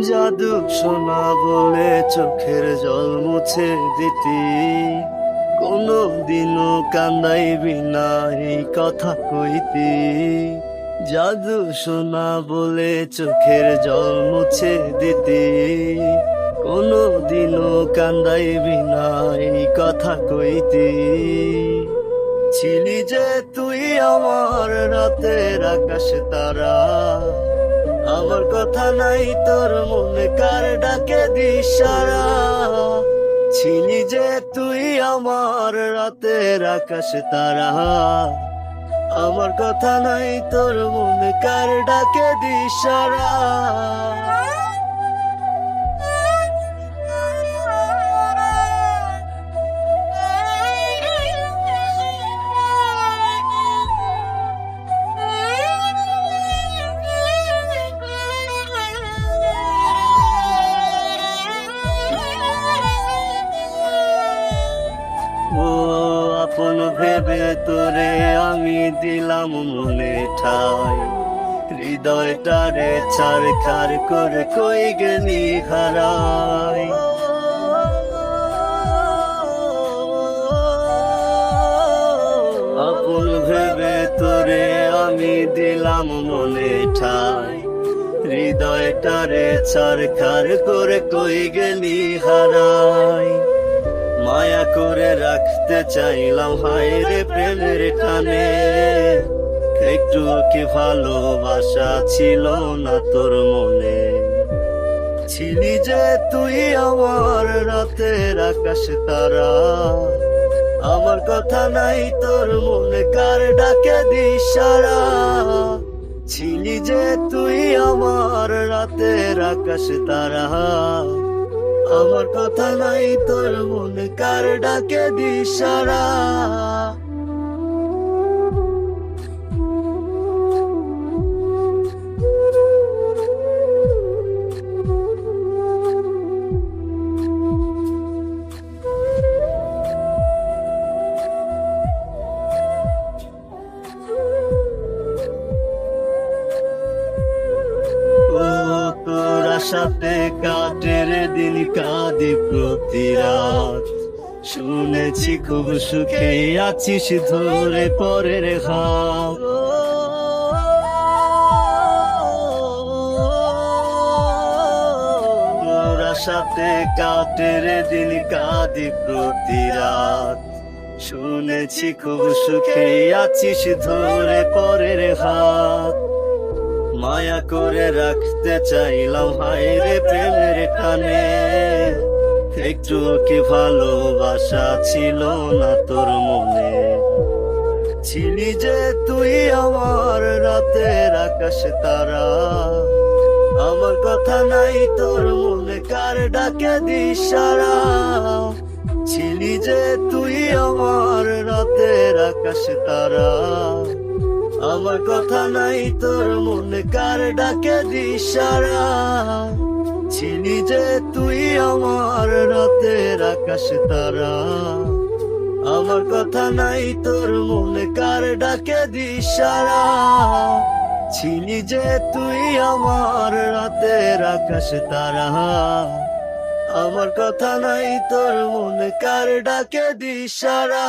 জাদু সোনা বলে চোখের জল মুছে দিতি, কোনো দিনও কান্দাইবি না এই কথা কইতি। জাদু সোনা বলে চোখের জল মুছে দিতি, কোনো দিনও কান্দাইবি না এই কথা কইতি। ছিলি যে তুই আমার রাতের আকাশ তারা, আমার কথা নাই তোর মনে কার ডাকে দিশারা। ছিলি যে তুই আমার রাতের আকাশ তারা, আমার কথা নাই তোর মনে কার ডাকে দিশারা। ও আপন ভেবে তোরে আমি দিলাম মনে ঠাই, হৃদয়টারে ছাড়খাড় করে কই গেলি হারাই। আপন ভেবে তোরে আমি দিলাম মনে ঠাই, হৃদয়টারে ছাড়খাড় করে কই গেলি হারাই। মায়া করে রাখতে চাইলাম হায় রে প্রেমের টানে, একটু কি ভালোবাসা ছিল না তোর মনে। ছিলি যে তুই আমার রাতের আকাশ তারা, আমার কথা নাই তোর মনে কার ডাকে দিশারা। ছিলি যে তুই আমার রাতের আকাশ তারা, আমার কথা নাই তোর মনে কার ডাকে দিশারা। সাথে কাটের দিন কাঁদি প্রতি রাত, শুনেছি খুব সুখে আছিস ধরে পরের হাত। তোরা সাথে কাটের দিন কাঁদি প্রতি রাত, শুনেছি খুব সুখে আছিস ধরে পরের হাত। মায়া করে রাখতে চাইলাম হায় রে প্রেমের টানে, একটু কি ভালোবাসা ছিল না তোর মনে। ছিলি যে তুই আমার রাতের আকাশ তারা, আমার কথা নাই তোর মনে কার ডাকে দিশারা। ছিলি যে তুই আমার রাতের আকাশ তারা, আমার কথা নাই তোর মনে কার ডাকে দিশারা। ছিলি যে তুই আমার রাতের আকাশ তারা, আমার কথা নাই তোর মনে কার ডাকে দিশারা। ছিলি যে তুই আমার রাতের আকাশ তারা, আমার কথা নাই তোর মনে কার ডাকে দিশারা।